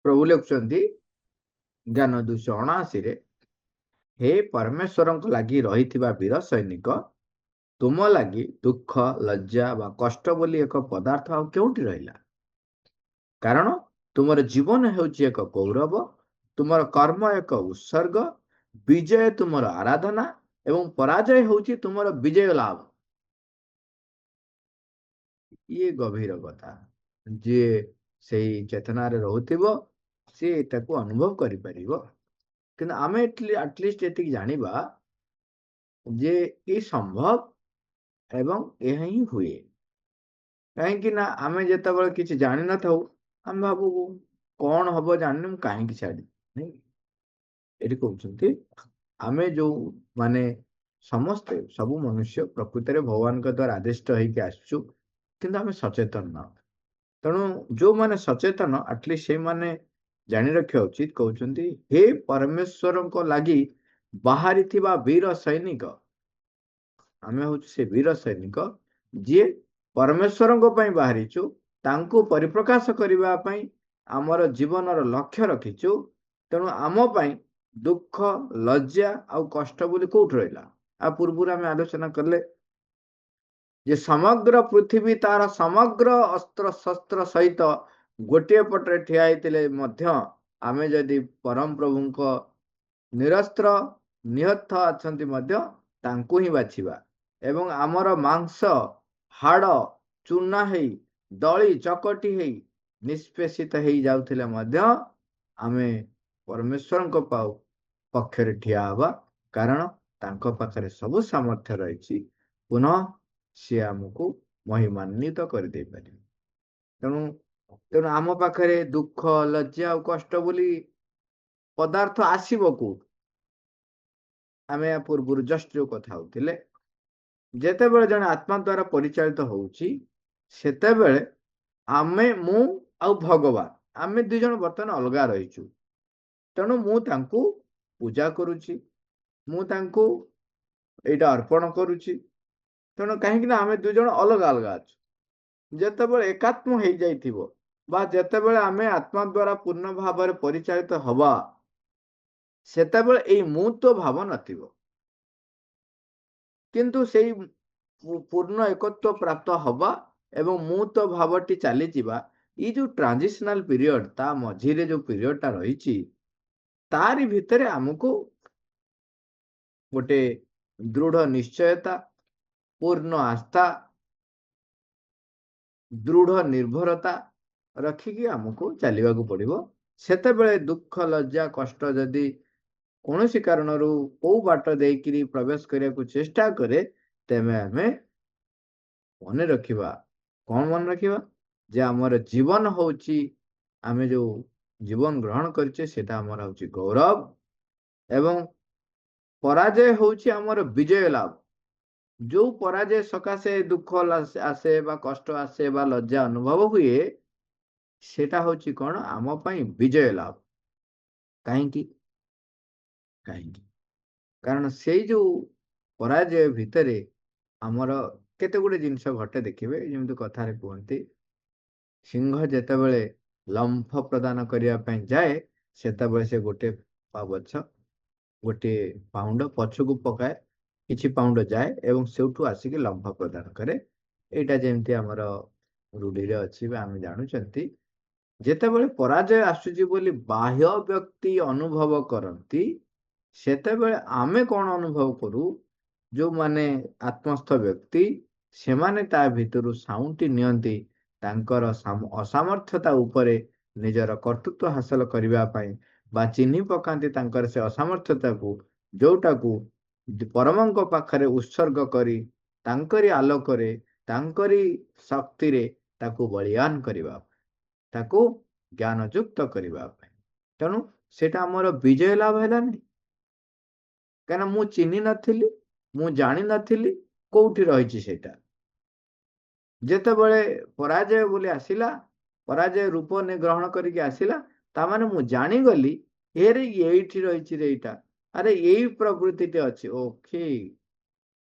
प्रभु लिखुଛନ୍ତି ज्ञान 279 हे परमेश्वरଙ୍କ ଲାଗି ରହିଥିବା ବୀର ସୈନିକ ତୁମ ଲାଗି ଦୁଃଖ ଲଜ୍ଜା ବା କଷ୍ଟ ବୋଲି ଏକ ପଦାର୍ଥ ଆଉ କେଉଁଠି ରହିଲା? କାରଣ ତୁମର ଜୀବନ ହେଉଛି ଏକ ଗୌରବ, ତୁମର କର୍ମ ଏକ ଉତ୍ସର୍ଗ, ବିଜୟ ତୁମର ଆରାଧନା ଏବଂ ପରାଜୟ ହେଉଛି ତୁମର ବିଜୟ ଲାଭ। ଇଏ ଗଭୀର କଥା। ଯିଏ ସେଇ ଚେତନାରେ ରହୁଥିବ ସିଏ ଏଟାକୁ ଅନୁଭବ କରିପାରିବ। କିନ୍ତୁ ଆମେ ଆଟଲିଷ୍ଟ ଏତିକି ଜାଣିବା ଯେ ଏ ସମ୍ଭବ ଏବଂ ଏହା ହିଁ ହୁଏ। କାହିଁକି ନା ଆମେ ଯେତେବେଳେ କିଛି ଜାଣିନଥାଉ ଆମେ ଭାବୁ କଣ ହବ ଜାଣିନି ମୁଁ କାହିଁକି ଛାଡ଼ିବି। ଏଠି କହୁଛନ୍ତି ଆମେ ଯୋଉ ମାନେ ସମସ୍ତେ ସବୁ ମନୁଷ୍ୟ ପ୍ରକୃତରେ ଭଗବାନଙ୍କ ଦ୍ୱାରା ଆଦିଷ୍ଟ ହେଇକି ଆସିଛୁ, କିନ୍ତୁ ଆମେ ସଚେତନ ନାହୁଁ। ତେଣୁ ଯୋଉମାନେ ସଚେତନ ଆଟଲିଷ୍ଟ ସେଇମାନେ ଜାଣି ରଖିବା ଉଚିତ। କହୁଛନ୍ତି ହେ ପରମେଶ୍ୱରଙ୍କ ଲାଗି ବାହାରିଥିବା ବୀର ସୈନିକ, ଆମେ ହଉଛୁ ସେ ବୀର ସୈନିକ ଯିଏ ପରମେଶ୍ୱରଙ୍କ ପାଇଁ ବାହାରିଛୁ, ତାଙ୍କୁ ପରିପ୍ରକାଶ କରିବା ପାଇଁ ଆମର ଜୀବନର ଲକ୍ଷ୍ୟ ରଖିଛୁ। ତେଣୁ ଆମ ପାଇଁ ଦୁଃଖ ଲଜ୍ଜା ଆଉ କଷ୍ଟ ବୋଲି କୋଉଠି ରହିଲା? ଆ ପୂର୍ବରୁ ଆମେ ଆଲୋଚନା କଲେ ଯେ ସମଗ୍ର ପୃଥିବୀ ତାର ସମଗ୍ର ଅସ୍ତ୍ର ଶସ୍ତ୍ର ସହିତ ଗୋଟିଏ ପଟରେ ଠିଆ ହେଇଥିଲେ ମଧ୍ୟ ଆମେ ଯଦି ପରମ ପ୍ରଭୁଙ୍କ ନିରସ୍ତ୍ର ନିହତ ଅଛନ୍ତି ମଧ୍ୟ ତାଙ୍କୁ ହିଁ ବାଛିବା ଏବଂ ଆମର ମାଂସ ହାଡ଼ ଚୂନା ହେଇ ଦଳି ଚକଟି ହେଇ ନିଷ୍ପେଷିତ ହେଇ ଯାଉଥିଲେ ମଧ୍ୟ ଆମେ ପରମେଶ୍ୱରଙ୍କ ପକ୍ଷରେ ଠିଆ ହେବା, କାରଣ ତାଙ୍କ ପାଖରେ ସବୁ ସାମର୍ଥ୍ୟ ରହିଛି। ପୁନଃ ସିଏ ଆମକୁ ମହିମାନ୍ୱିତ କରିଦେଇପାରିବେ। ତେଣୁ ଆମ ପାଖରେ ଦୁଃଖ ଲଜ୍ଜା ଆଉ କଷ୍ଟ ବୋଲି ପଦାର୍ଥ ଆସିବ କୋଉଠୁ? ଆମେ ପୂର୍ବରୁ ଜଷ୍ଟ ଯୋଉ କଥା ହଉଥିଲେ, ଯେତେବେଳେ ଜଣେ ଆତ୍ମା ଦ୍ୱାରା ପରିଚାଳିତ ହଉଛି ସେତେବେଳେ ମୁଁ ଆଉ ଭଗବାନ ଆମେ ଦୁଇ ଜଣ ବର୍ତ୍ତମାନ ଅଲଗା ରହିଛୁ। ତେଣୁ ମୁଁ ତାଙ୍କୁ ପୂଜା କରୁଛି, ମୁଁ ତାଙ୍କୁ ଏଇଟା ଅର୍ପଣ କରୁଛି। ତେଣୁ କାହିଁକି ନା ଆମେ ଦୁଇ ଜଣ ଅଲଗା ଅଲଗା ଅଛୁ। ଯେତେବେଳେ ଏକାତ୍ମ ହେଇଯାଇଥିବ ବା ଯେତେବେଳେ ଆମେ ଆତ୍ମା ଦ୍ୱାରା ପୂର୍ଣ୍ଣ ଭାବରେ ପରିଚାଳିତ ହବା, ସେତେବେଳେ ଏଇ ମୁଁ ତ ଭାବ ନଥିବ। କିନ୍ତୁ ସେଇ ପୂର୍ଣ୍ଣ ଏକତ୍ୱ ପ୍ରାପ୍ତ ହବା ଏବଂ ମୁଁ ତ ଭାବଟି ଚାଲିଯିବା, ଏଇ ଯୋଉ ଟ୍ରାନଜିସନାଲ ପିରିୟଡ, ତା ମଝିରେ ଯୋଉ ପିରିୟଡଟା ରହିଛି, ତାରି ଭିତରେ ଆମକୁ ଗୋଟେ ଦୃଢ଼ ନିଶ୍ଚୟତା, ପୂର୍ଣ୍ଣ ଆସ୍ଥା, ଦୃଢ଼ ନିର୍ଭରତା ରଖିକି ଆମକୁ ଚାଲିବାକୁ ପଡ଼ିବ। ସେତେବେଳେ ଦୁଃଖ ଲଜ୍ଜା କଷ୍ଟ ଯଦି କୌଣସି କାରଣରୁ କୋଉ ବାଟ ଦେଇକିରି ପ୍ରବେଶ କରିବାକୁ ଚେଷ୍ଟା କରେ, ତେବେ ଆମେ ମନେ ରଖିବା। କଣ ମନେ ରଖିବା? ଯେ ଆମର ଜୀବନ ହଉଛି, ଆମେ ଯୋଉ ଜୀବନ ଗ୍ରହଣ କରିଛେ ସେଟା ଆମର ହଉଛି ଗୌରବ ଏବଂ ପରାଜୟ ହଉଛି ଆମର ବିଜୟ ଲାଭ। ଯୋଉ ପରାଜୟ ସକାଶେ ଦୁଃଖ ଆସେ ବା କଷ୍ଟ ଆସେ ବା ଲଜ୍ଜା ଅନୁଭବ ହୁଏ, ସେଟା ହଉଛି କଣ? ଆମ ପାଇଁ ବିଜୟ ଲାଭ। କାହିଁକି? କାରଣ ସେଇ ଯୋଉ ପରାଜୟ ଭିତରେ ଆମର କେତେ ଗୁଡେ ଜିନିଷ ଘଟେ। ଦେଖିବେ, ଯେମିତି କଥାରେ କୁହନ୍ତି, ସିଂହ ଯେତେବେଳେ ଲମ୍ଫ ପ୍ରଦାନ କରିବା ପାଇଁ ଯାଏ, ସେତେବେଳେ ସେ ଗୋଟେ ପାଉଣ୍ଡ ପଛକୁ ପକାଏ, କିଛି ପାଉଣ୍ଡ ଯାଏ ଏବଂ ସେଉଠୁ ଆସିକି ଲମ୍ଫ ପ୍ରଦାନ କରେ। ଏଇଟା ଯେମିତି ଆମର ରୂଢିରେ ଅଛି ବା ଆମେ ଜାଣୁଛନ୍ତି। ଯେତେବେଳେ ପରାଜୟ ଆସୁଛି ବୋଲି ବାହ୍ୟ ବ୍ୟକ୍ତି ଅନୁଭବ କରନ୍ତି, ସେତେବେଳେ ଆମେ କଣ ଅନୁଭବ କରୁ? ଯୋଉମାନେ ଆତ୍ମସ୍ଥ ବ୍ୟକ୍ତି, ସେମାନେ ତା ଭିତରୁ ସାଉଁଟି ନିଅନ୍ତି ତାଙ୍କର ଅସାମର୍ଥ୍ୟତା ଉପରେ ନିଜର କର୍ତ୍ତୃତ୍ୱ ହାସଲ କରିବା ପାଇଁ, ବା ଚିହ୍ନି ପକାନ୍ତି ତାଙ୍କର ସେ ଅସାମର୍ଥ୍ୟତାକୁ, ଯୋଉଟାକୁ ପରମଙ୍କ ପାଖରେ ଉତ୍ସର୍ଗ କରି ତାଙ୍କରି ଆଲୋକରେ ତାଙ୍କରି ଶକ୍ତିରେ ତାକୁ ବଳିଦାନ କରିବା, ତାକୁ ଜ୍ଞାନ ଯୁକ୍ତ କରିବା ପାଇଁ। ତେଣୁ ସେଟା ଆମର ବିଜୟ ଲାଭ ହେଲାନି। କାରଣ ମୁଁ ଚିହ୍ନି ନଥିଲି, ମୁଁ ଜାଣିନଥିଲି କୋଉଠି ରହିଛି ସେଇଟା। ଯେତେବେଳେ ପରାଜୟ ବୋଲି ଆସିଲା, ପରାଜୟ ରୂପ ଗ୍ରହଣ କରିକି ଆସିଲା, ତାମାନେ ମୁଁ ଜାଣିଗଲି ଏଇଠି ରହିଛି ରେ ଏଇଟା, ଆରେ ଏଇ ପ୍ରକୃତିଟେ ଅଛି। ଓକେ,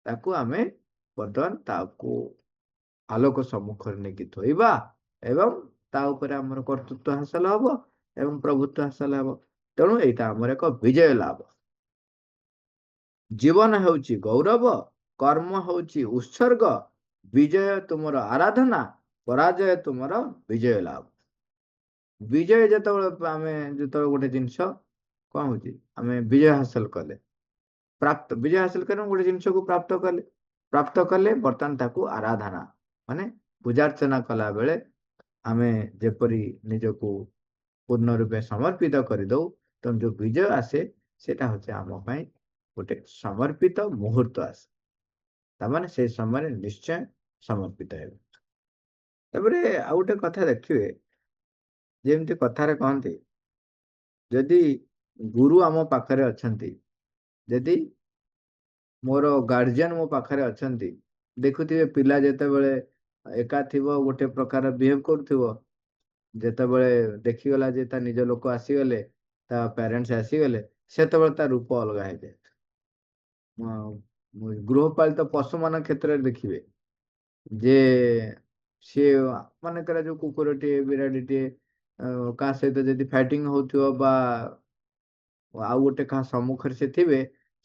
ତାକୁ ଆମେ ବର୍ତ୍ତମାନ ତାକୁ ଆଲୋକ ସମ୍ମୁଖରେ ନେଇକି ଥୋଇବା ଏବଂ ତା ଉପରେ ଆମର କର୍ତ୍ତୃତ୍ୱ ହାସଲ ହବ ଏବଂ ପ୍ରଭୁତ୍ୱ ହାସଲ ହେବ। ତେଣୁ ଏଇଟା ଆମର ଏକ ବିଜୟ ଲାଭ। ଜୀବନ ହେଉଛି ଗୌରବ, କର୍ମ ହେଉଛି ଉତ୍ସର୍ଗ, ବିଜୟ ତୁମର ଆରାଧନା, ପରାଜୟ ତୁମର ବିଜୟ ଲାଭ। ବିଜୟ ଯେତେବେଳେ ଆମେ ଯେତେବେଳେ ଗୋଟେ ଜିନିଷ କଣ ହଉଛି ଆମେ ବିଜୟ ହାସଲ କଲେ, ବିଜୟ ହାସଲ କଲେ ଗୋଟେ ଜିନିଷକୁ ପ୍ରାପ୍ତ କଲେ ବର୍ତ୍ତମାନ ତାକୁ ଆରାଧନା ମାନେ ପୂଜାର୍ଚ୍ଚନା କଲା ବେଳେ ଆମେ ଯେପରି ନିଜକୁ ପୂର୍ଣ୍ଣ ରୂପେ ସମର୍ପିତ କରିଦଉ, ତେଣୁ ଯୋଉ ବିଜୟ ଆସେ ସେଟା ହଉଛି ଆମ ପାଇଁ ଗୋଟେ ସମର୍ପିତ ମୁହୂର୍ତ୍ତ ଆସେ। ତାମାନେ ସେ ସମୟରେ ନିଶ୍ଚୟ ସମର୍ପିତ ହେବେ। ତାପରେ ଆଉ ଗୋଟେ କଥା ଦେଖିବେ, ଯେମିତି କଥାରେ କହନ୍ତି, ଯଦି ଗୁରୁ ଆମ ପାଖରେ ଅଛନ୍ତି, ଯଦି ମୋର ଗାର୍ଜିଆନ ମୋ ପାଖରେ ଅଛନ୍ତି, ଦେଖୁଥିବେ ପିଲା ଯେତେବେଳେ ଏକା ଥିବ ଗୋଟେ ପ୍ରକାର ବିହେଭ କରୁଥିବ, ଯେତେବେଳେ ଦେଖିଗଲା ଯେ ତା ନିଜ ଲୋକ ଆସିଗଲେ, ତା ପ୍ୟାରେଣ୍ଟସ ଆସିଗଲେ, ସେତେବେଳେ ତା ରୂପ ଅଲଗା ହେଇଯାଏ। ଗୃହପାଳିତ ପଶୁ ମାନଙ୍କ କ୍ଷେତ୍ରରେ ଦେଖିବେ ଯେ ସିଏ ମନେକର ଯୋଉ କୁକୁରଟିଏ ବିରାଡ଼ିଟିଏ କାହା ସହିତ ଯଦି ଫାଇଟିଂ ହଉଥିବ ବା ଆଉ ଗୋଟେ କାହା ସମ୍ମୁଖରେ ସେ ଥିବେ,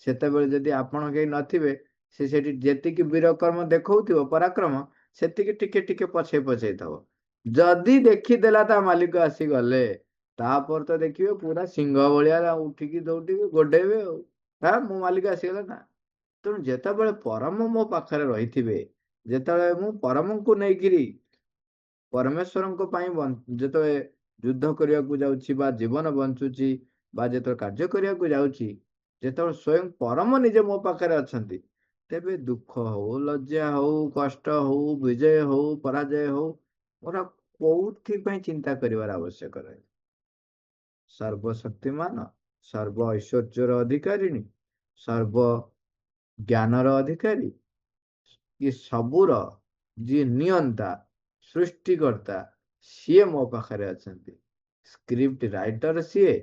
ସେତେବେଳେ ଯଦି ଆପଣ କେହି ନଥିବେ, ସେ ସେଠି ଯେତିକି ବୀରକର୍ମ ଦେଖଉଥିବ ପରାକ୍ରମ, ସେତିକି ଟିକେ ଟିକେ ପଛେଇ ପଛେଇ ଥବ। ଯଦି ଦେଖିଦେଲା ତା ମାଲିକ ଆସିଗଲେ, ତାପରେ ତ ଦେଖିବେ ପୁରା ସିଂହ ଭଳିଆ ଉଠିକି ଦୌଡ଼ିବେ ଗୋଡେଇବେ ଆଉ, ମୋ ମାଲିକ ଆସିଗଲା ନା। ତେଣୁ ଯେତେବେଳେ ପରମ ମୋ ପାଖରେ ରହିଥିବେ, ଯେତେବେଳେ ମୁଁ ପରମଙ୍କୁ ନେଇକିରି ପରମେଶ୍ୱରଙ୍କ ପାଇଁ ଯେତେବେଳେ ଯୁଦ୍ଧ କରିବାକୁ ଯାଉଛି ବା ଜୀବନ ବଞ୍ଚୁଛି ବା ଯେତେବେଳେ କାର୍ଯ୍ୟ କରିବାକୁ ଯାଉଛି, ଯେତେବେଳେ ସ୍ୱୟଂ ପରମ ନିଜେ ମୋ ପାଖରେ ଅଛନ୍ତି, ତେବେ ଦୁଃଖ ହଉ, ଲଜ୍ଜା ହଉ, କଷ୍ଟ ହଉ, ବିଜୟ ହଉ, ପରାଜୟ ହଉ, ମୋର କୋଉଥିପାଇଁ ଚିନ୍ତା କରିବାର ଆବଶ୍ୟକ ରହେ। ସର୍ବଶକ୍ତିମାନ, ସର୍ବ ଐଶ୍ୱର୍ଯ୍ୟର ଅଧିକାରିଣୀ, ସର୍ବ ଜ୍ଞାନର ଅଧିକାରୀ, ଇଏ ସବୁର ଯିଏ ନିୟନ୍ତା ସୃଷ୍ଟିକର୍ତ୍ତା, ସିଏ ମୋ ପାଖରେ ଅଛନ୍ତି। ସ୍କ୍ରିପ୍ଟ ରାଇଟର ସିଏ,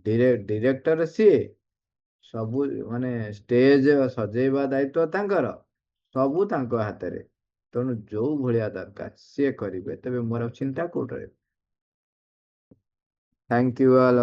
ଡିରେକ୍ଟର ସିଏ, ସବୁ ମାନେ ଷ୍ଟେଜ ସଜେଇବା ଦାୟିତ୍ୱ ତାଙ୍କର, ସବୁ ତାଙ୍କ ହାତରେ। ତେଣୁ ଯୋଉ ଭଳିଆ ଦରକାର ସିଏ କରିବେ, ତେବେ ମୋର ଚିନ୍ତା କୋଉଠି ରହିବ। Thank you all.